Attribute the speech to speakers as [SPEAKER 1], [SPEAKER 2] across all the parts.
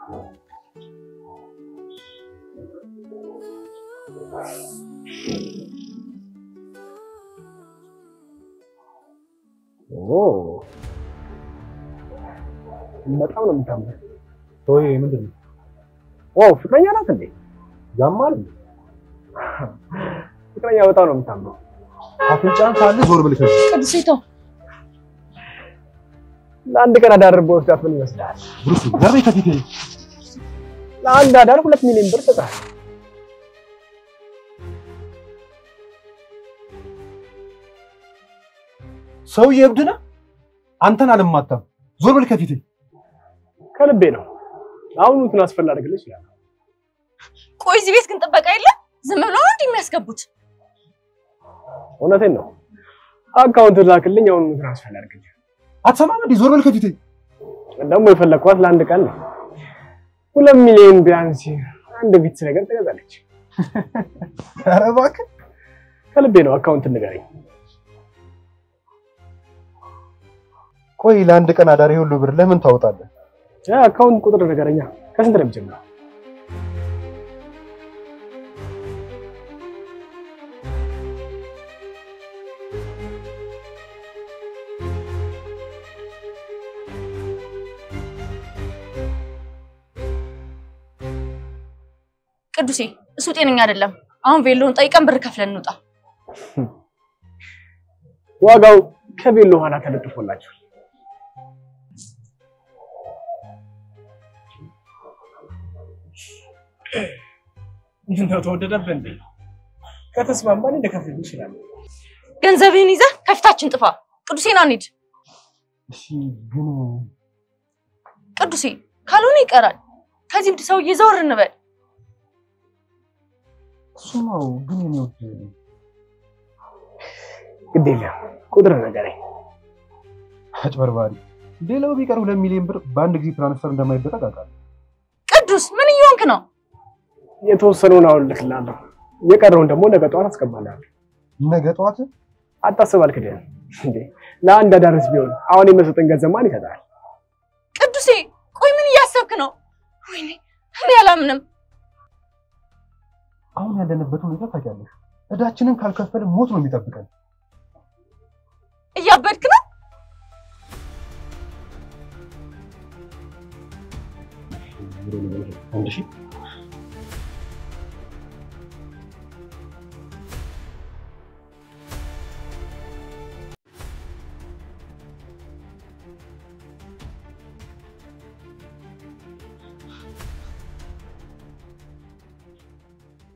[SPEAKER 1] በጣም ነው የምታምረው ወይ ምንድነው ዋው ፍቅረኛ ናት እንዴ ያማል ፍቅረኛ በጣም ነው የምታምረው አፍንጫን ካለ ዞር ብለሽ
[SPEAKER 2] ቅዱሴቶ
[SPEAKER 1] ለአንድ ቀን አዳር በወስዳት ምን ይመስላል ብሩክ ዘርቤ ከፊቴ ለአንድ አዳር 2 ሚሊዮን ብር ተጣ ሰው ይብድና አንተን አልማታም ዞር በል ከፊቴ ከልቤ ነው አሁን እንትን አስፈላልግልሽ ይላል
[SPEAKER 2] ቆይ እዚህ ቤት ግን ጥበቃ የለ ዝም ብለው ነው እንደሚያስገቡት
[SPEAKER 1] እውነቴን ነው አካውንት ላክልኝ አሁን እንትን አስፈላልግልኝ አትሰማም እንዴ ዞር በል ከፊቴ እንደሞ የፈለኳት ለአንድ ቀን ነው 2 ሚሊዮን ቢያንስ አንድ ቢት ነገር ተገዛለች ኧረ እባክህ ከልቤ ነው አካውንት ንገረኝ ቆይ ለአንድ ቀን አዳሪ ሁሉ ብር ለምን ታወጣለህ አካውንት ቁጥር ንገረኛ ከስንት ነው የሚጀምረው
[SPEAKER 2] ቅዱሴ እሱ ጤነኛ አይደለም አሁን ቬሎን ጠይቀን ብር ከፍለን እንውጣ
[SPEAKER 1] ዋጋው ከቬሎ ኋላ ተለጥፎላችሁ እንዴት ተወደደብህ እንዴ ከተስማማን እንደከፍል ይችላል
[SPEAKER 2] ገንዘብህን ይዘህ ከፍታችን ጥፋ ቅዱሴና እንሂድ
[SPEAKER 1] እሺ ግን
[SPEAKER 2] ቅዱሴ ካልሆነ ይቀራል ከዚህ ብቻ ሰው ይዘውር እንበል
[SPEAKER 1] ሱማው ግን ነው ግዴላ ቁጥር ነገሬ አጭበርባሪ ሌላው ቢቀር 2 ሚሊዮን ብር በአንድ ጊዜ ትራንስፈር እንደማይደረግ አውቃለሁ
[SPEAKER 2] ቅዱስ ምን ይሆንክ ነው
[SPEAKER 1] የተወሰነውን አውልክላለሁ የቀረውን ደግሞ ነገ ጧት አስቀባለሁ ነገ ጧት አታስባልክ እንዴ ለአንድ አዳርስ ቢሆን አሁን የመሰጠን ገንዘብ ማን ይሰጣል
[SPEAKER 2] ቅዱሴ ቆይ ምን እያሰብክ ነው ወይኔ እኔ አላምንም
[SPEAKER 1] አሁን ያለንበት ሁኔታ ታውቂያለሽ እዳችንን ካልከፈልን ሞት ነው የሚጠብቀን
[SPEAKER 2] እያበድክ ነው
[SPEAKER 1] አንድ ሺህ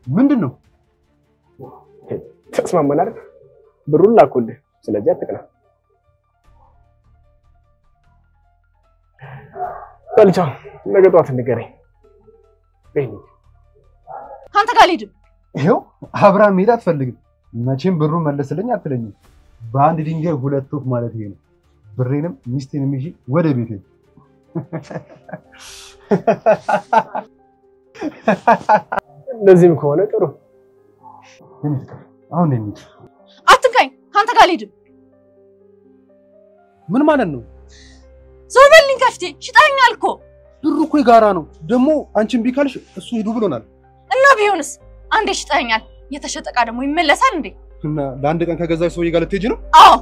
[SPEAKER 1] ምንድነው ተስማማን አይደል ብሩን ላኩልህ ስለዚህ አትቀና በልቻው ነገ ጧት እንገናኝ በይኝ
[SPEAKER 2] አንተ ጋር ልሂድ
[SPEAKER 1] ይሄው አብራም ሄዳ አትፈልግም መቼም ብሩን መለስልኝ አትለኝም በአንድ ድንጋይ ሁለት ወፍ ማለት ይሄ ነው ብሬንም ሚስቴንም ይዤ ወደ ቤቴ ለዚህም ከሆነ ጥሩ አሁን ነኝ
[SPEAKER 2] አትንካኝ አንተ ጋር ልሂድ
[SPEAKER 1] ምን ማለት ነው
[SPEAKER 2] ዞርበልኝ ከፍቴ ሽጣኛል እኮ
[SPEAKER 1] ብሩ እኮ የጋራ ነው ደግሞ አንቺን ቢካልሽ እሱ ሂዱ ብሎናል
[SPEAKER 2] እና ቢሆንስ አንዴ ሽጣኛል የተሸጠቃ ደግሞ ይመለሳል እንዴ
[SPEAKER 1] እና ለአንድ ቀን ከገዛሽ ሰውዬ ጋር ልትሄጂ ነው
[SPEAKER 2] አዎ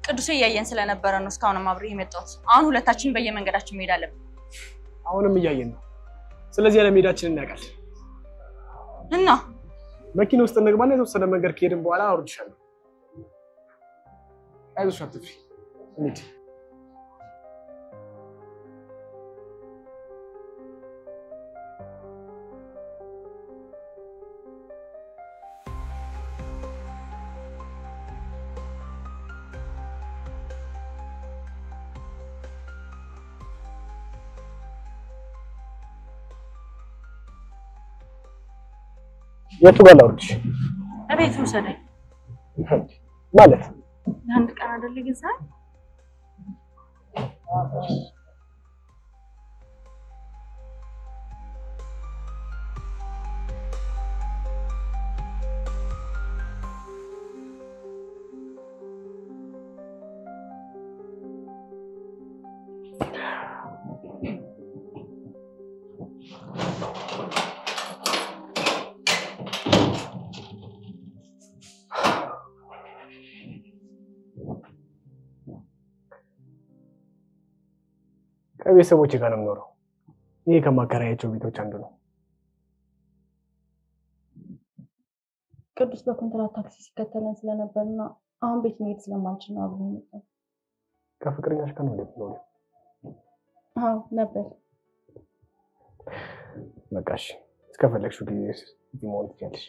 [SPEAKER 2] ቅዱሴ ያየን ስለነበረ ነው እስካሁን ማብሬ የመጣሁት አሁን ሁለታችን በየመንገዳችን መሄድ አለብን
[SPEAKER 1] አሁንም እያየን ነው ስለዚህ ለመሄዳችን እናቀል
[SPEAKER 2] እና
[SPEAKER 1] መኪና ውስጥ እንግባና የተወሰነ መንገድ ከሄድን በኋላ አውርድሻለሁ አይዞሽ አትፍሪ እንዴ የቱ ጋር ላውርድሽ
[SPEAKER 2] እቤት ውሰደኝ
[SPEAKER 1] ማለት
[SPEAKER 2] ለአንድ ቀን አይደል ይገዛል
[SPEAKER 1] ከቤተሰቦቼ ጋር ነው የምኖረው ይሄ ከማከራያቸው ቤቶች አንዱ ነው
[SPEAKER 2] ቅዱስ በኮንትራት ታክሲ ሲከተለን ስለነበርና አሁን ቤት መሄድ ስለማልችል ነው አብሮኝ የመጣው
[SPEAKER 1] ከፍቅረኛሽ ጋር ነው የምትኖረው
[SPEAKER 2] አዎ ነበር
[SPEAKER 1] በቃሽ እስከፈለግሽው ጊዜ እዚህ መሆን ትችያለሽ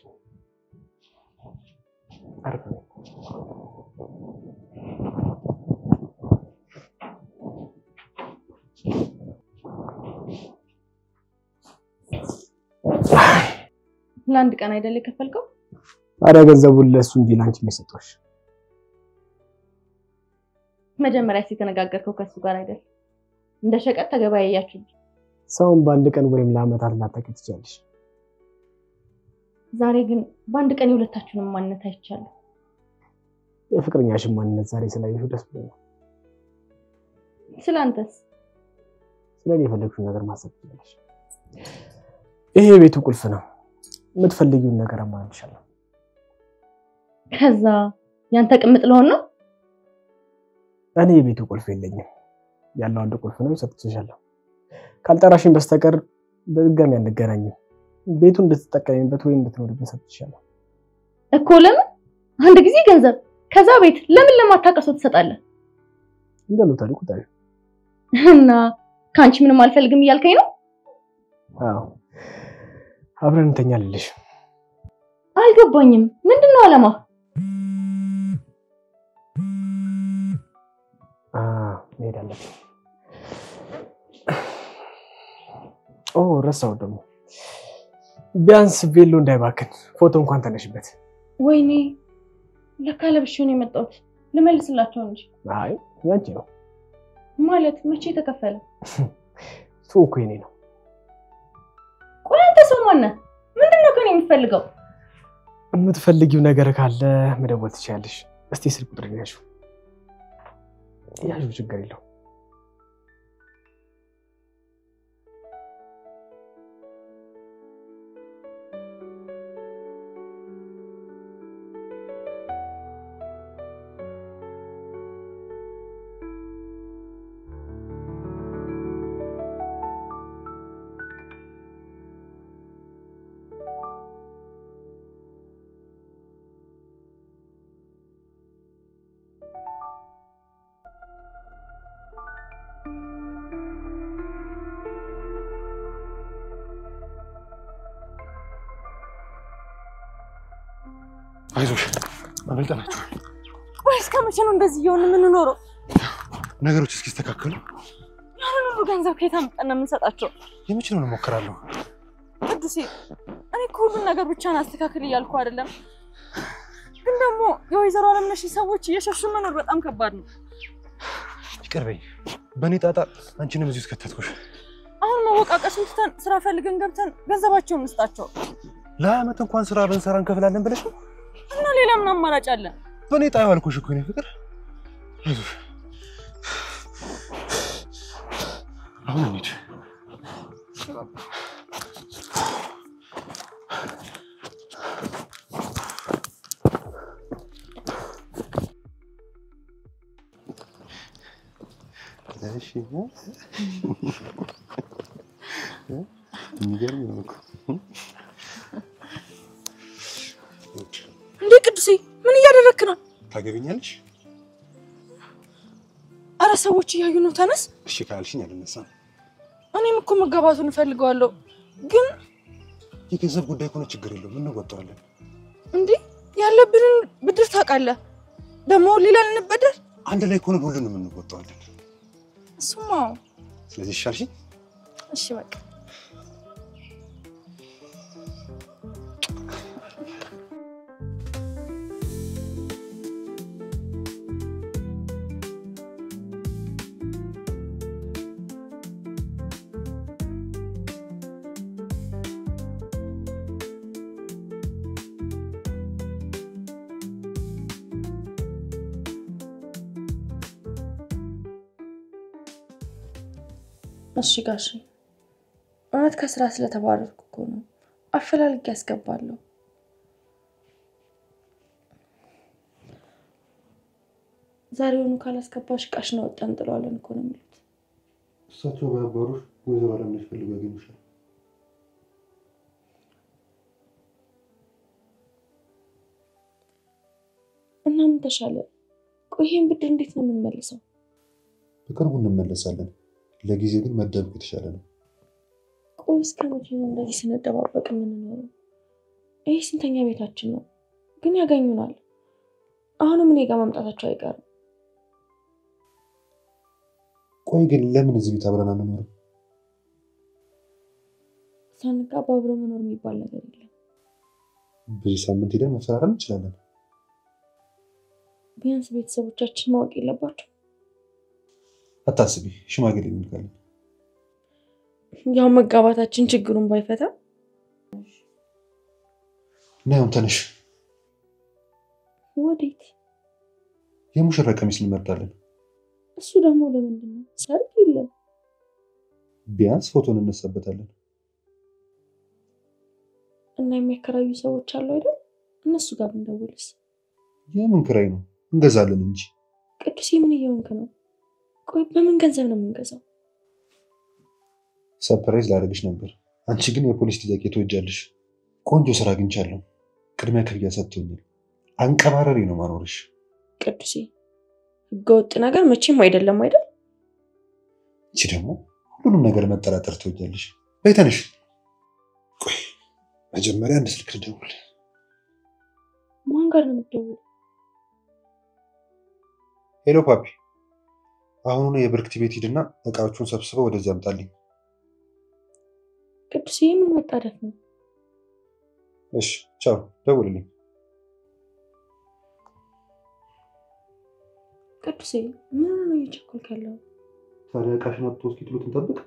[SPEAKER 1] አርፈ
[SPEAKER 2] ለአንድ ቀን አይደል የከፈልከው
[SPEAKER 1] አረ ገንዘቡን ለሱ እንጂ ላንቺ መስጠቶሽ
[SPEAKER 2] መጀመሪያ ሲተነጋገርከው ከሱ ጋር አይደል እንደ ሸቀጥ ተገበያያችሁ
[SPEAKER 1] ሰውን በአንድ ቀን ወይም ለአመታት ላታውቂ ትችያለሽ
[SPEAKER 2] ዛሬ ግን በአንድ ቀን የሁለታችሁንም ማንነት አይቻለሁ
[SPEAKER 1] የፍቅረኛሽን ማንነት ዛሬ ስላየሽው ደስ ብሎኛል
[SPEAKER 2] ስላንተስ
[SPEAKER 1] ስለኔ የፈለግሽው ነገር ማሰብ ትችላለሽ ይሄ ቤቱ ቁልፍ ነው የምትፈልጊውን ነገር አማንሻለሁ
[SPEAKER 2] ከዛ ያንተ ቅምጥ ለሆነ ነው
[SPEAKER 1] እኔ የቤቱ ቁልፍ የለኝም ያለው አንድ ቁልፍ ነው ሰጥቼሻለሁ ካልጠራሽኝ በስተቀር በድጋሚ አንገናኝም ቤቱን እንድትጠቀሚበት ወይ እንድትኖርበት ሰጥቼሻለሁ
[SPEAKER 2] እኮ ለምን አንድ ጊዜ ገንዘብ ከዛ ቤት ለምን ለማታቀሰው ትሰጣለህ
[SPEAKER 1] እንደሉ ታሪኩ ታሪ
[SPEAKER 2] እና ካንቺ ምንም አልፈልግም እያልከኝ ነው
[SPEAKER 1] አዎ አብረን እንተኛልልሽ
[SPEAKER 2] አልገባኝም ምንድነው አላማ
[SPEAKER 1] ሄዳለች ረሳው ደግሞ ቢያንስ ቬሎ እንዳይባክን ፎቶ እንኳን ተነሽበት
[SPEAKER 2] ወይኔ ለካ ለብሽውን የመጣሁት ልመልስላቸው እንጂ
[SPEAKER 1] አይ ያንቺ ነው
[SPEAKER 2] ማለት መቼ ተከፈለ
[SPEAKER 1] ሱቁ የኔ ነው
[SPEAKER 2] ቆይ አንተ ሰው ማነህ ምንድነው ከኔ የምትፈልገው
[SPEAKER 1] የምትፈልጊው ነገር ካለ መደወል ትችያለሽ እስቲ ስልክ ቁጥር ያዡ ችግር የለው
[SPEAKER 3] አይዞሽ አበልጠናችሁ
[SPEAKER 2] ወይስ ከመቼ ነው እንደዚህ የሆነ ምን ኖሮ
[SPEAKER 3] ነገሮች እስኪስተካከሉ
[SPEAKER 2] ያን ሁሉ ገንዘብ ከየት አምጥተን የምንሰጣቸው
[SPEAKER 3] የምችለውን እሞክራለሁ
[SPEAKER 2] ቅዱሴ እኔ ሁሉ ነገር ብቻን አስተካክል እያልኩ አይደለም ግን ደግሞ የወይዘሮ አለምነሽ ሰዎች እየሸሹ መኖር በጣም ከባድ ነው
[SPEAKER 3] ይቅርበኝ በኔ ጣጣ አንቺንም እዚህ ከተትኩሽ
[SPEAKER 2] አሁን መወቃቀሱን ትተን ስራ ፈልገን ገብተን ገንዘባቸውን እንስጣቸው
[SPEAKER 3] ለአመት እንኳን ስራ ብንሰራ እንከፍላለን ብለሽ ነው
[SPEAKER 2] እና ሌላ ምን አማራጭ አለ
[SPEAKER 3] በኔ ጣዩ አልኩሽ እኮ ነው ፍቅር አሁን እንሂድ እሺ የሚገርም ነው እኮ
[SPEAKER 2] እንዴ ቅዱሴ ምን እያደረክ ነው
[SPEAKER 3] ታገቢኛለሽ
[SPEAKER 2] አረ ሰዎች እያዩ ነው ተነስ
[SPEAKER 3] እሺ ካልሽኝ አልነሳም
[SPEAKER 2] እኔም እኮ መጋባቱን ፈልገዋለሁ ግን
[SPEAKER 3] የገንዘብ ጉዳይ ሆነ ችግር የለውም እንወጣዋለን
[SPEAKER 2] እንዴ ያለብንን ብድር ታውቃለህ ደግሞ ሌላ እንበደር
[SPEAKER 3] አንድ ላይ ሆነ ሁሉንም እንወጣዋለን
[SPEAKER 2] እሱማ
[SPEAKER 3] ስለዚህ ሻልሽኝ
[SPEAKER 2] እሺ በቃ እሺ ጋሽ እውነት ከስራ ስለተባረርኩ እኮ ነው አፈላልጌ ያስገባለሁ ዛሬውኑ ካላስገባሽ ቃሽ ነው ወጣን ጥሏለን እኮ ነው የሚሉት
[SPEAKER 3] እሳቸው ባያባሩሽ ወይዘሮ አለምነሽ ፈልገው ያገኙሻል
[SPEAKER 2] እና ምን ተሻለ ቆይም ብድር እንዴት ነው የምንመልሰው
[SPEAKER 3] በቅርቡ እንመለሳለን ለጊዜው ግን መደብቁ የተሻለ ነው
[SPEAKER 2] ቆይ እስከመቼ ነው እንደዚህ ስንደባበቅ የምንኖረው ይሄ ስንተኛ ቤታችን ነው ግን ያገኙናል አሁንም እኔ ጋር መምጣታቸው አይቀርም
[SPEAKER 3] ቆይ ግን ለምን እዚህ ቤት አብረን አንኖርም
[SPEAKER 2] ሳንጋባ አብሮ መኖር የሚባል ነገር የለም
[SPEAKER 3] በዚህ ሳምንት ሄደን መፈራረም እንችላለን
[SPEAKER 2] ቢያንስ ቤተሰቦቻችን ማወቅ የለባቸው
[SPEAKER 3] አታስቢ ሽማግሌ እንልካለን
[SPEAKER 2] ያው መጋባታችን ችግሩን ባይፈታ
[SPEAKER 3] ነው ተነሽ
[SPEAKER 2] ወዴት
[SPEAKER 3] የሙሽራ ቀሚስ እንመርጣለን
[SPEAKER 2] እሱ ደግሞ ለምንድን ነው ሰርግ የለም
[SPEAKER 3] ቢያንስ ፎቶ እንነሳበታለን
[SPEAKER 2] እና የሚያከራዩ ሰዎች አሉ አይደል እነሱ ጋር እንደውልስ
[SPEAKER 3] የምን ክራይ ነው እንገዛለን እንጂ
[SPEAKER 2] ቅዱስ ምን እየሆንክ ነው ቆይ በምን ገንዘብ ነው የምንገዛው
[SPEAKER 3] ሰርፕራይዝ ላደርግሽ ነበር አንቺ ግን የፖሊስ ጥያቄ ትወጃለሽ ቆንጆ ስራ አግኝቻለሁ ቅድሚያ ክፍያ ሰጥቶኛል አንቀባረሪ ነው ማኖርሽ
[SPEAKER 2] ቅዱስ ህገወጥ ነገር መቼም አይደለም አይደል
[SPEAKER 3] እቺ ደግሞ ሁሉንም ነገር መጠራጠር ትወጃለሽ በይተንሽ ቆይ መጀመሪያ አንድ ስልክ ልደውል
[SPEAKER 2] ማን ጋር ነው የምትደውለው
[SPEAKER 3] ሄሎ ፓፒ አሁን የብርክቲ ቤት ሂድና እቃዎቹን ሰብስበው ወደዚህ አምጣልኝ
[SPEAKER 2] ቅዱስ ምን መጣደፍ ነው
[SPEAKER 3] እሺ ቻው ደውልልኝ
[SPEAKER 2] ቅዱስ ምን ነው እየቸኮልክ ያለው
[SPEAKER 3] ታዲያ እቃሽን አጥቶ እስኪጥሉት እንጠብቅ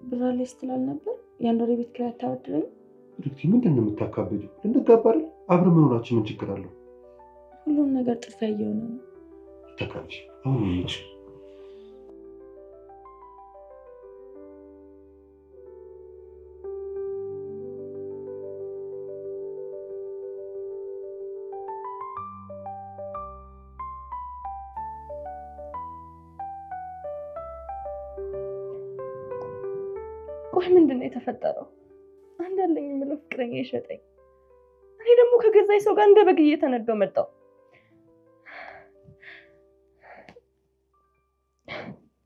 [SPEAKER 2] ብራሌ ስትላል ነበር ያን ወሬ ቤት ክራይ አታወድረኝ
[SPEAKER 3] ብርክቲ ምንድን ነው የምታካብጂው ልንጋባር አብረን መኖራችን ምን ችግር አለው
[SPEAKER 2] ሁሉም ነገር ጥርፊያ እየሆነ ነው
[SPEAKER 3] ተካልሽ አሁን ይጭ
[SPEAKER 2] ቆይ ምንድነው የተፈጠረው አንዳለኝ ምለው ፍቅረኛ ይሸጠኝ እኔ ደግሞ ከገዛይ ሰው ጋር እንደበግ እየተነደው መጣው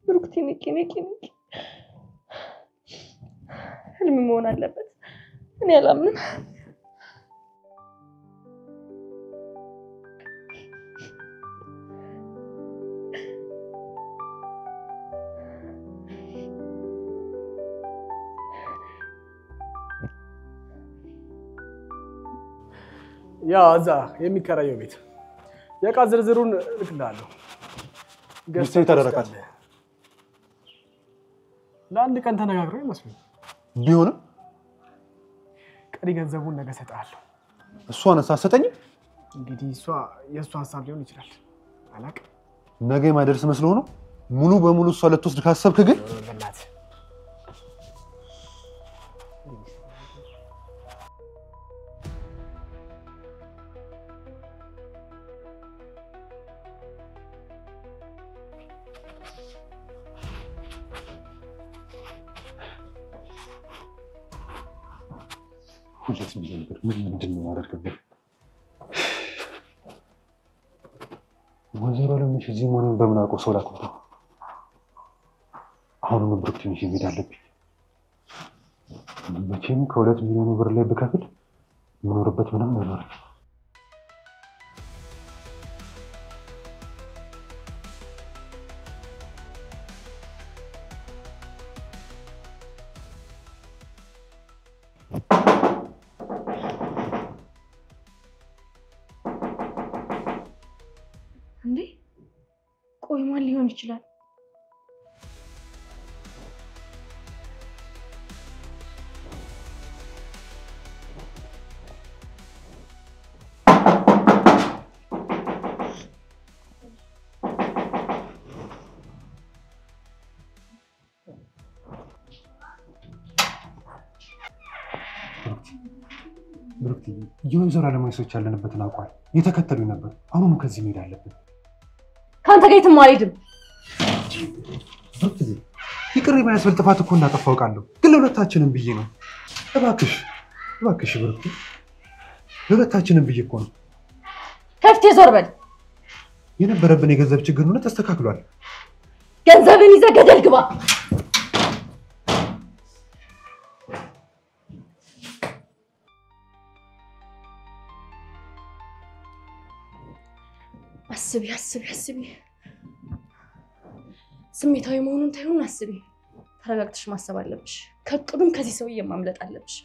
[SPEAKER 2] ብሩክቲ ንቂ ህልም መሆን አለበት እኔ አላምንም
[SPEAKER 1] ያ እዛ የሚከራየው ቤት የቃ ዝርዝሩን ልክልሃለሁ
[SPEAKER 3] ገዝተህ ታደረካለ
[SPEAKER 1] ለአንድ ቀን ተነጋግረው ይመስል
[SPEAKER 3] ቢሆንም
[SPEAKER 1] ቀሪ ገንዘቡን ነገ ሰጣለሁ
[SPEAKER 3] እሷን አሳሰጠኝ
[SPEAKER 1] እንግዲህ የእሷ ሐሳብ ሊሆን ይችላል አላቅ
[SPEAKER 3] ነገ ማይደርስ መስሎ ነው ሙሉ በሙሉ እሷ ለተወስድ ካሰብክ ግን
[SPEAKER 1] በእናትህ
[SPEAKER 3] ሁለት ሚሊዮን ብር ምንድን ነው ማድረግበት ወይዘሮ አለምነሽ እዚህ መሆኑን በምን አውቀው ሰው ላኩት አሁንም ብሩክቲ ይዤ መሄድ አለብኝ መቼም ከ2 ሚሊዮን ብር ላይ ብከፍል የምኖርበት ምንም ነገር
[SPEAKER 2] እንዴ ቆይ ማን ሊሆን ይችላል
[SPEAKER 3] ወይዘሮ አለማይሶች ያለንበትን አቋል እየተከተሉ ነበር። አሁን ከዚህ መሄድ አለብን።
[SPEAKER 2] ካንተ ጋር የትም አልሄድም።
[SPEAKER 3] ብሩክዬ ይቅር የማያስብል ጥፋት እኮ እንዳጠፋው ቃለሁ፣ ግን ለሁለታችንም ብዬ ነው። እባክሽ ብሩክ፣ ለሁለታችንም ብዬ እኮ ነው።
[SPEAKER 2] ከፍቴ ዞር በል።
[SPEAKER 3] የነበረብን የገንዘብ ችግር ነው ተስተካክሏል።
[SPEAKER 2] ገንዘብን ይዘህ ገደል ግባ። አስቢ። ስሜታዊ መሆኑን ታዩን አስቢ። ተረጋግተሽ ማሰብ አለብሽ። ከቅዱም ከዚህ ሰውዬ ማምለጥ አለብሽ።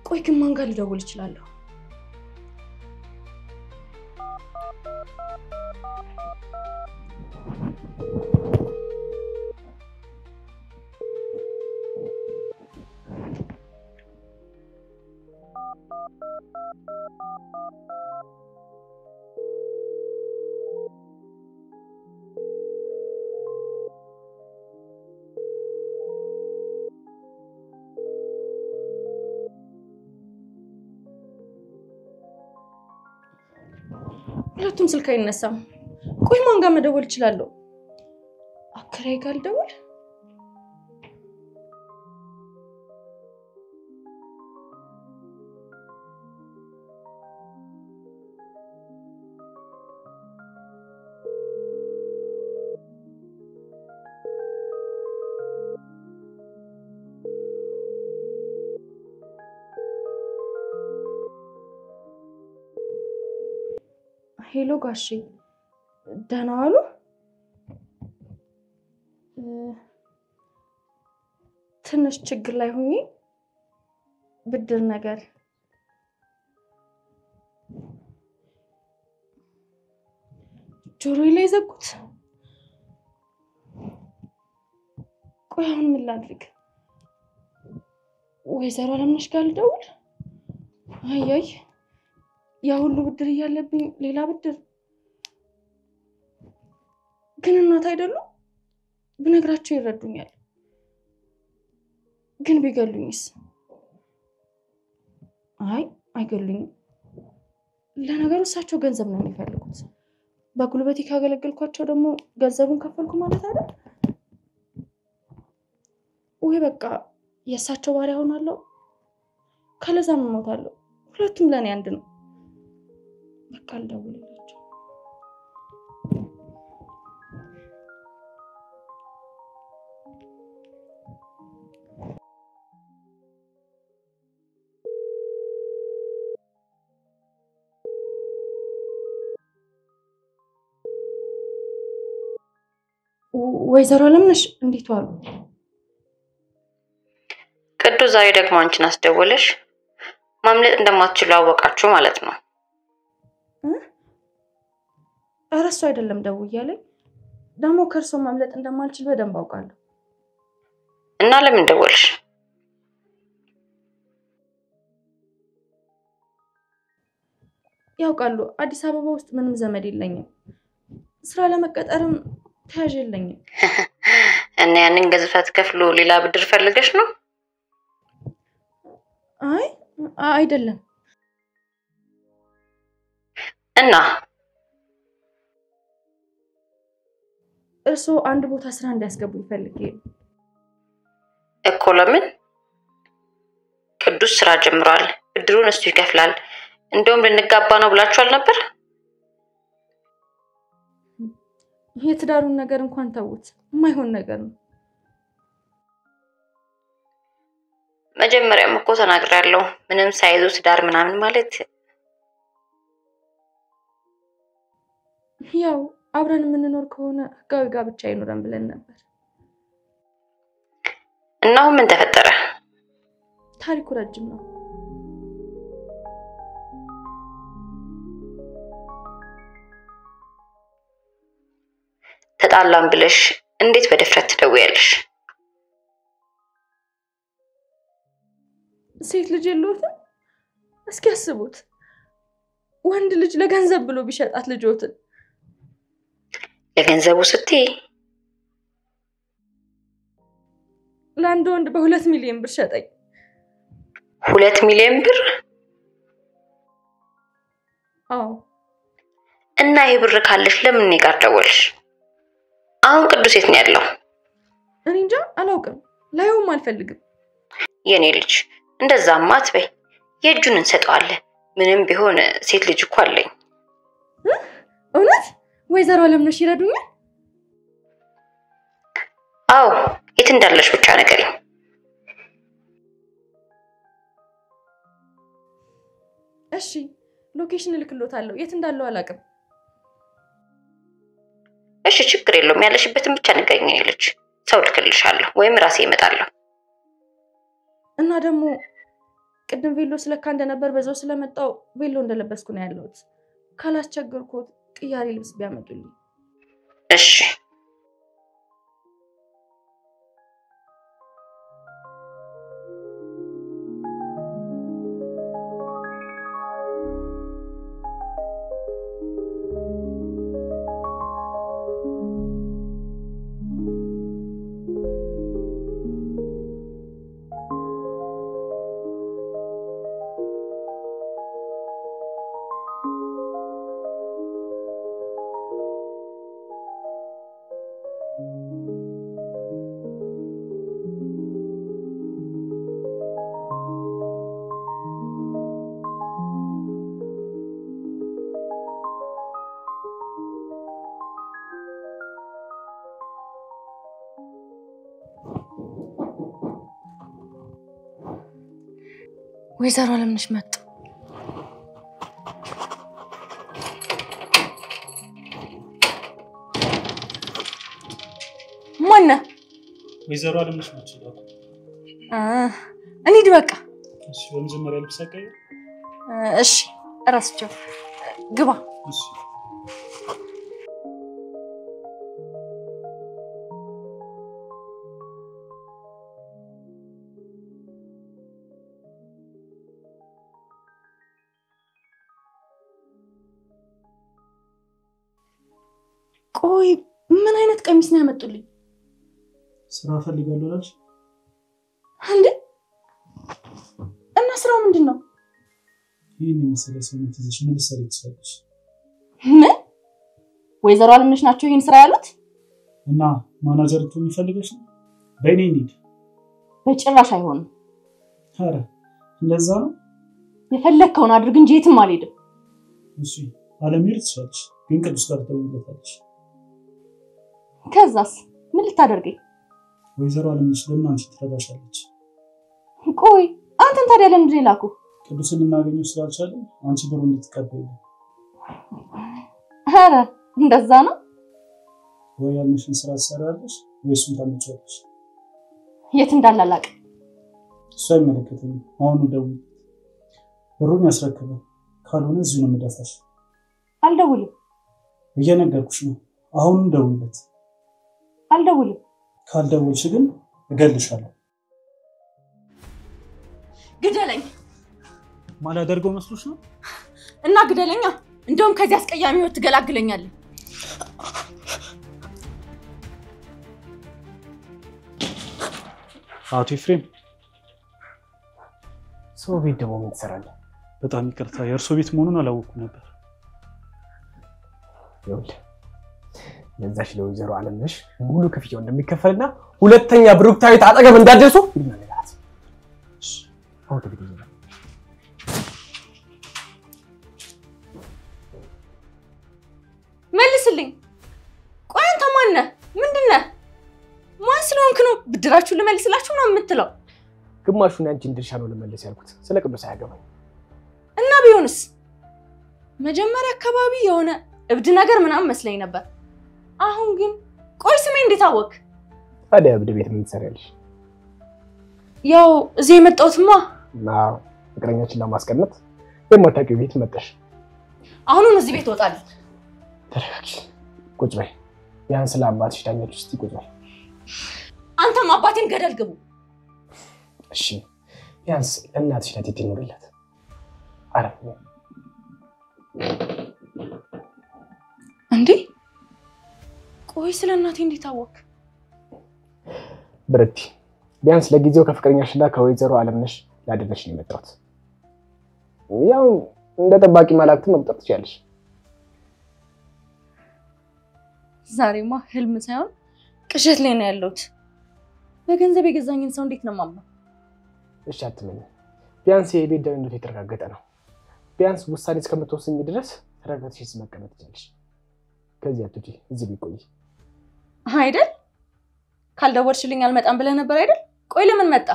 [SPEAKER 2] ቆይ ግን ማን ጋር ልደውል እችላለሁ? ሁለቱም ስልክ አይነሳም። ቆይ ማን ጋር መደወል እችላለሁ? አከራይ ጋር ልደውል? ሄሎ ጋሺ ደህና ዋሉ? ትንሽ ችግር ላይ ሆኜ ብድር ነገር ጆሮዬ ላይ ዘጉት። ቆይ አሁን ምን ላድርግ? ወይዘሮ አለምነሽ ጋር ልደውል? አይ ያ ሁሉ ብድር እያለብኝ ሌላ ብድር። ግን እናት አይደሉም? ብነግራቸው ይረዱኛል። ግን ቢገሉኝስ? አይገሉኝም። ለነገሩ እሳቸው ገንዘብ ነው የሚፈልጉት። በጉልበቴ ካገለገልኳቸው ደግሞ ገንዘቡን ከፈልኩ ማለት አይደል? ወይ በቃ የእሳቸው ባሪያ ሆናለሁ፣ ካለዛም እሞታለሁ። ሁለቱም ለኔ አንድ ነው። በቃ ልደውልላቸው። ወይዘሮ አለምነሽ እንዴት ዋሉ?
[SPEAKER 4] ቅዱስ ዛሬ ደግሞ አንቺን አስደወለሽ? ማምለጥ እንደማትችሉ አወቃችሁ ማለት ነው?
[SPEAKER 2] እረሱ አይደለም ደውያለኝ። ደግሞ ከርሶ ማምለጥ እንደማልችል በደንብ አውቃለሁ።
[SPEAKER 4] እና ለምን ደወልሽ?
[SPEAKER 2] ያውቃሉ አዲስ አበባ ውስጥ ምንም ዘመድ የለኝም። ስራ ለመቀጠርም ተያዥ የለኝም።
[SPEAKER 4] እና ያንን ገዝፈት ከፍሎ ሌላ ብድር ፈልገሽ ነው?
[SPEAKER 2] አይደለም።
[SPEAKER 4] እና
[SPEAKER 2] እርሶ አንድ ቦታ ስራ እንዲያስገቡ ይፈልጌ
[SPEAKER 4] እኮ። ለምን? ቅዱስ ስራ ጀምሯል፣ ብድሩን እሱ ይከፍላል። እንደውም ልንጋባ ነው ብላችኋል ነበር?
[SPEAKER 2] የትዳሩን ነገር እንኳን ተውት፣ የማይሆን ነገር ነው።
[SPEAKER 4] መጀመሪያም እኮ ተናግሬያለሁ፣ ምንም ሳይዙ ትዳር ምናምን ማለት።
[SPEAKER 2] ያው አብረን የምንኖር ከሆነ ህጋዊ ጋብቻ ይኖረን ብለን ነበር።
[SPEAKER 4] እና አሁን ምን ተፈጠረ?
[SPEAKER 2] ታሪኩ ረጅም ነው።
[SPEAKER 4] ተጣላም ብለሽ እንዴት በድፍረት ትደውያለሽ?
[SPEAKER 2] ሴት ልጅ የለውትም? እስኪ አስቡት፣ ወንድ ልጅ ለገንዘብ ብሎ ቢሸጣት ልጆትን።
[SPEAKER 4] ለገንዘቡ ስትይ?
[SPEAKER 2] ለአንድ ወንድ በ2 ሚሊዮን ብር ሸጠኝ።
[SPEAKER 4] 2 ሚሊዮን ብር?
[SPEAKER 2] አዎ
[SPEAKER 4] እና ይብር ካለሽ ለምን እኔ ጋር ደወልሽ? አሁን ቅዱስ የት ነው ያለው?
[SPEAKER 2] እኔ እንጃ አላውቅም ላይውም አልፈልግም
[SPEAKER 4] የኔ ልጅ እንደዛማ አትበይ የእጁን እንሰጠዋለን ምንም ቢሆን ሴት ልጅ እኮ አለኝ
[SPEAKER 2] እውነት ወይዘሮ አለምነሽ ይረዱኛል
[SPEAKER 4] አዎ የት እንዳለሽ ብቻ ነገርኝ
[SPEAKER 2] እሺ ሎኬሽን ልክሎታለሁ የት እንዳለው አላውቅም
[SPEAKER 4] እሺ ችግር የለውም ያለሽበትን ብቻ ነገርኝ የኔ ልጅ ሰው ልክልሻለሁ ወይም ራሴ እመጣለሁ
[SPEAKER 2] እና ደግሞ ቅድም ቬሎ ስለካ እንደነበር በዛው ስለመጣው ቬሎ እንደለበስኩ ነው ያለሁት ካላስቸገርኩት ቅያሪ ልብስ ቢያመጡልኝ
[SPEAKER 4] እሺ
[SPEAKER 2] ወይዘሮ አለምነሽ መጡ ማነ
[SPEAKER 5] ወይዘሮ አለምነሽ መጡ
[SPEAKER 2] እንሂድ በቃ
[SPEAKER 5] እሺ በመጀመሪያ ልብስ አቀይ
[SPEAKER 2] እሺ እራስቸው ግባ
[SPEAKER 5] እሺ
[SPEAKER 2] ቆይ ምን አይነት ቀሚስ ነው ያመጡልኝ
[SPEAKER 5] ስራ ፈልጋለሁ አለሽ
[SPEAKER 2] እንዴ እና ስራው ምንድነው
[SPEAKER 5] ይሄን መሰለኝ ሰውነት ይዘሽ ምን ልትሰሪ ትችላለሽ
[SPEAKER 2] ምን ወይዘሮ አለምነሽ ናቸው ይሄን ስራ ያሉት
[SPEAKER 5] እና ማናጀር ቱ የሚፈልገሽ ነው በእኔ እንሂድ
[SPEAKER 2] በጭራሽ አይሆንም
[SPEAKER 5] ኧረ እንደዛ ነው
[SPEAKER 2] የፈለከውን አድርግ እንጂ የትም አልሄድም
[SPEAKER 5] እሺ አለምነሽ ትችላለሽ ግን ቅዱስ ጋር ተውለታለሽ
[SPEAKER 2] ከዛስ ምን ልታደርገኝ
[SPEAKER 5] ወይዘሮ አለምነሽ ለምን አንቺ ትረዳሻለች
[SPEAKER 2] ቆይ አንተን ታዲያ ለምን ላኩ
[SPEAKER 5] ቅዱስን እናገኘው ስላልቻለ አንቺ ብሩ እንድትቀበይ
[SPEAKER 2] ኧረ እንደዛ ነው
[SPEAKER 5] ወይ ያልሽን ስራ ትሰራለሽ ወይ እሱን ታመጫለሽ
[SPEAKER 2] የት እንዳላላቅ
[SPEAKER 5] እሱ አይመለከተኝም አሁን ደውል ብሩን ያስረክበ ካልሆነ እዚሁ ነው የምደፋሽ
[SPEAKER 2] አልደውልም
[SPEAKER 5] እየነገርኩሽ ነው አሁን ደውልለት
[SPEAKER 2] አልደውልም
[SPEAKER 5] ካልደውልሽ ግን እገልሻለሁ
[SPEAKER 2] ግደለኝ
[SPEAKER 5] ማላደርገው መስሎሽ ነው
[SPEAKER 2] እና ግደለኛ እንደውም ከዚህ አስቀያሚ ወጥ ትገላግለኛለህ
[SPEAKER 5] አቶ ኤፍሬም
[SPEAKER 1] ሰው ቤት ደግሞ ምን ትሰራለህ
[SPEAKER 5] በጣም ይቅርታ የእርሶ ቤት መሆኑን አላወኩም ነበር
[SPEAKER 1] ይኸውልህ ለዛሽ ለወይዘሮ አለምነሽ ሙሉ ክፍያው እንደሚከፈልና ሁለተኛ ብሩክታዊት አጠገብ እንዳደርሱ ይመለከታል አውጥ ቢደኝ
[SPEAKER 2] መልስልኝ ቆይ አንተ ማን ነህ ምንድነው ማን ስለሆንክ ነው ብድራችሁን ልመልስላችሁ ነው የምትለው
[SPEAKER 1] ግማሹን አንቺን ድርሻ ነው ልመልስ ያልኩት ስለ ቅዱስ አያገባኝ
[SPEAKER 2] እና ቢሆንስ መጀመሪያ አካባቢ የሆነ እብድ ነገር ምናምን መስለኝ ነበር አሁን ግን ቆይ ስሜ እንዴት አወቅ
[SPEAKER 1] ታዲያ እብድ ቤት ምን ትሰሪያለሽ
[SPEAKER 2] ያው እዚህ የመጣሁትማ
[SPEAKER 1] ናው ፍቅረኛችን ለማስቀመጥ የማታውቂው ቤት መጣሽ
[SPEAKER 2] አሁን እዚህ ቤት ወጣለሁ
[SPEAKER 1] ተረጋጊ ቁጭ በይ ያን ስለ አባትሽ ዳኞች ውስጥ ቁጭ በይ
[SPEAKER 2] አንተም አባቴን ገደል ግቡ
[SPEAKER 1] እሺ ያንስ እናትሽ ለቲቲ ኑርለት አረፍ
[SPEAKER 2] እንዴ ቆይ ስለ እናቴ እንዴት አወቅ
[SPEAKER 1] ብርክቲ ቢያንስ ለጊዜው ከፍቅረኛሽ ጋር ከወይዘሮ አለምነሽ ላደረሽ ነው የመጣሁት ያው እንደ ጠባቂ መላእክት መቁጠር ትችያለሽ።
[SPEAKER 2] ዛሬማ ህልም ሳይሆን ቅዠት ላይ ነው ያለሁት። በገንዘብ የገዛኝን ሰው እንዴት ነው ማምነው?
[SPEAKER 1] እሺ አትመኝ። ቢያንስ የቤት ደህንነቱ የተረጋገጠ ነው። ቢያንስ ውሳኔ እስከምትወስኝ ድረስ ተረጋግተሽ መቀመጥ ትችያለሽ። ከዚህ አትጪ እዚህ ቢቆይ
[SPEAKER 2] አይደል? ካልደወልሽልኝ አልመጣም ብለህ ነበር አይደል? ቆይ ለምን መጣ?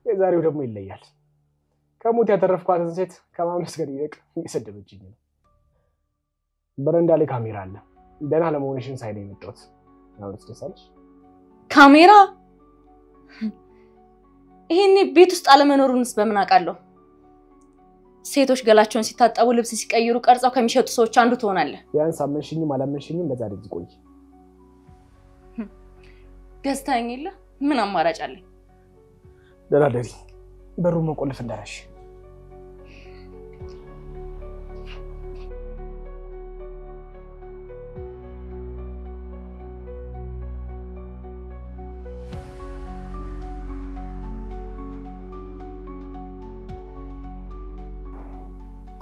[SPEAKER 1] የዛሬው ደግሞ ይለያል። ከሞት ያተረፍኳትን ሴት ከማመስገን ይልቅ እየሰደበችኝ ነው። በረንዳ ላይ ካሜራ አለ። ደህና ለመሆንሽን ሳይል የመጣሁት አሁን ትደሳለሽ።
[SPEAKER 2] ካሜራ? ይሄኔ ቤት ውስጥ አለመኖሩንስ በምን አውቃለሁ? ሴቶች ገላቸውን ሲታጠቡ ልብስ ሲቀይሩ ቀርጸው ከሚሸጡ ሰዎች አንዱ ትሆናለህ።
[SPEAKER 1] ቢያንስ አመንሽኝም አላመንሽኝም በዛሬ ቆይ።
[SPEAKER 2] ገዝታኝ የለ ምን አማራጭ አለኝ?
[SPEAKER 1] ደራደሪ በሩን መቆለፍ እንዳራሽ።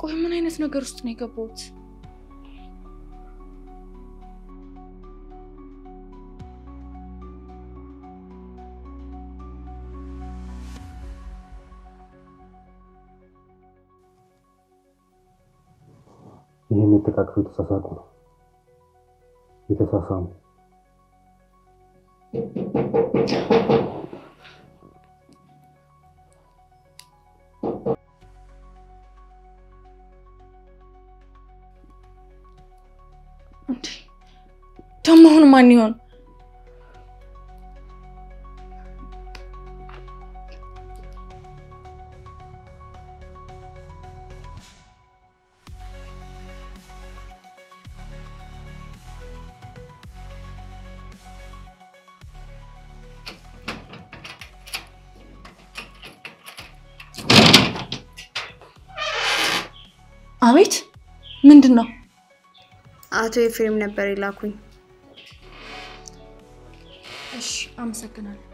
[SPEAKER 2] ቆይ ምን አይነት ነገር ውስጥ ነው የገባሁት?
[SPEAKER 3] ይሄን የተካክፉ ተሳሳቁ ነው የተሳሳሙ
[SPEAKER 2] ደሞውን ማን ይሆን? አቤት ምንድነው?
[SPEAKER 6] አቶ ኤፍሬም ነበር ይላኩኝ።
[SPEAKER 2] እሺ አመሰግናለሁ።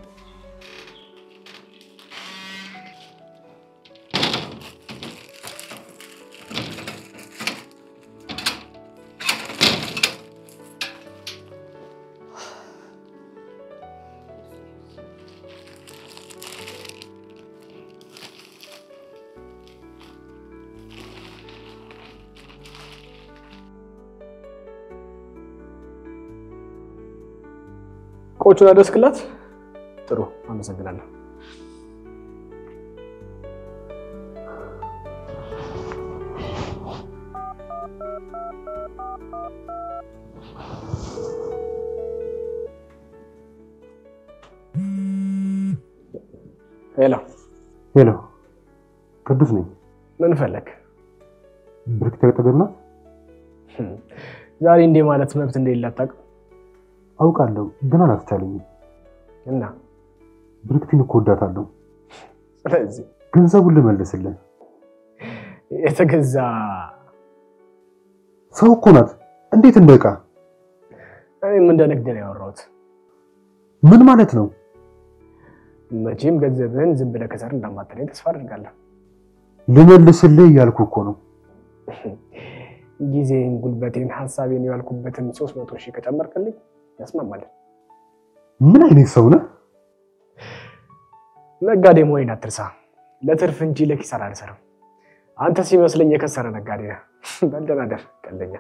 [SPEAKER 1] ቆቹን አደስክላት? ጥሩ አመሰግናለሁ። ሄሎ
[SPEAKER 3] ሄሎ፣ ቅዱስ ነኝ።
[SPEAKER 1] ምን ፈለክ?
[SPEAKER 3] ብርክ ተጠገና
[SPEAKER 1] ዛሬ እንዴ ማለት መብት እንደሌላት ታውቅ?
[SPEAKER 3] አውቃለሁ ግን አላስቻለኝም።
[SPEAKER 1] እና
[SPEAKER 3] ብርክቲን እኮ ወዳታለሁ።
[SPEAKER 1] ስለዚህ
[SPEAKER 3] ገንዘቡን ልመልስልህ።
[SPEAKER 1] የተገዛ
[SPEAKER 3] ሰው እኮ ናት። እንዴት እንደቃ?
[SPEAKER 1] እኔም እንደ ንግድ ነው ያወራሁት።
[SPEAKER 3] ምን ማለት ነው?
[SPEAKER 1] መቼም ገንዘብህን ዝም ብለህ ከሰር እንዳማተለኝ ተስፋ አድርጋለሁ።
[SPEAKER 3] ልመልስልህ ያልኩ እኮ ነው።
[SPEAKER 1] ጊዜን፣ ጉልበቴን፣ ሐሳቤን ያልኩበትን 300,000 ከጨመርክልኝ ያስማማል።
[SPEAKER 3] ምን አይነት ሰው ነህ?
[SPEAKER 1] ነጋዴ መሆኔን አትርሳ። ለትርፍ እንጂ ለኪሳራ አልሰራም። አንተ ሲመስለኝ የከሰረ ነጋዴ ነህ። በእንደናደር ቀልደኛ።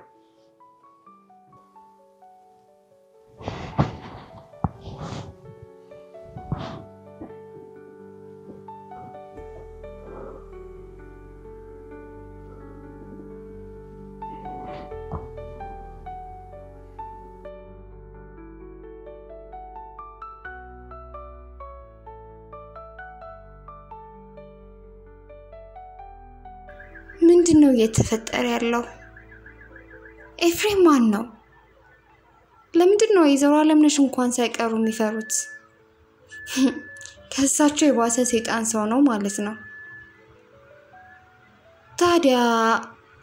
[SPEAKER 6] ምንድነው እየተፈጠረ ያለው? ኤፍሬም ማን ነው? ለምንድነው የዘሩ ዓለምነሽ እንኳን ሳይቀሩ የሚፈሩት? ከሳቸው የባሰ ሰይጣን ሰው ነው ማለት ነው። ታዲያ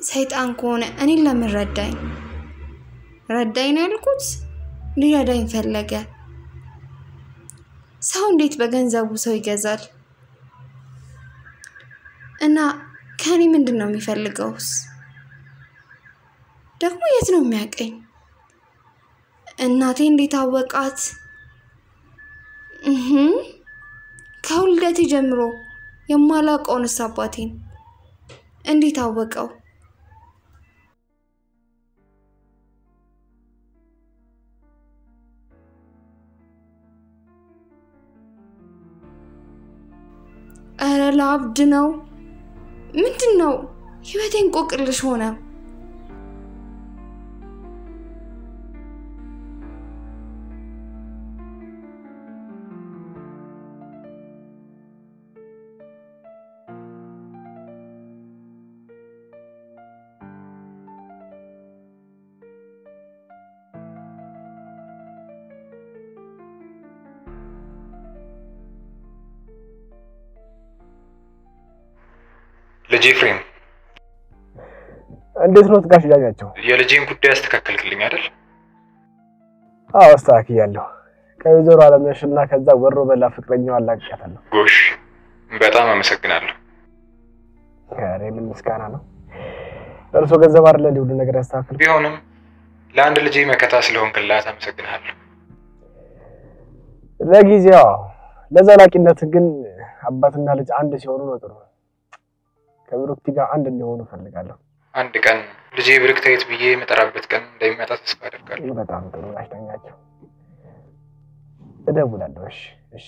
[SPEAKER 6] ሰይጣን ከሆነ እኔን ለምን ረዳኝ? ረዳኝ ነው ያልኩት? ሊረዳኝ ፈለገ። ሰው እንዴት በገንዘቡ ሰው ይገዛል? እና ከኔ ምንድነው የሚፈልገውስ? ደግሞ የት ነው የሚያቀኝ? እናቴ እንዴት አወቃት? ከውልደቴ ጀምሮ የማላውቀውን አባቴን እንዴት አወቀው? አረ ላብድ ነው። ምንድነው? ህይወቴን ቆቅልሽ ሆነ።
[SPEAKER 3] ልጄ ፍሬም
[SPEAKER 1] እንዴት ነው ጥቃሽ ያኛቸው?
[SPEAKER 3] የልጄን ጉዳይ አስተካከልክልኝ አይደል?
[SPEAKER 1] አዎ አስተካክያለሁ። ከወይዘሮ አለምነሽና ከዛ ወሮ በላ ፍቅረኛው አላቀያታለሁ።
[SPEAKER 3] ጎሽ በጣም አመሰግናለሁ።
[SPEAKER 1] ከሬ ምን ምስጋና ነው? እርሶ ገንዘብ አይደል እንዴ ሁሉ ነገር ያስተካክል?
[SPEAKER 3] ቢሆንም ለአንድ ልጄ መከታ ስለሆንክላት አመሰግናለሁ።
[SPEAKER 1] ለጊዜው ለዘላቂነት ግን አባትና ልጅ አንድ ሲሆኑ ነው ጥሩ። ከብሩክቲ ጋር አንድ እንዲሆኑ ፈልጋለሁ።
[SPEAKER 3] አንድ ቀን ልጄ ብሩክታይት ብዬ መጠራበት ቀን እንደሚመጣ ተስፋ አደርጋለሁ።
[SPEAKER 1] በጣም ጥሩ አሽተኛቸው። እደውላለሁ። እሺ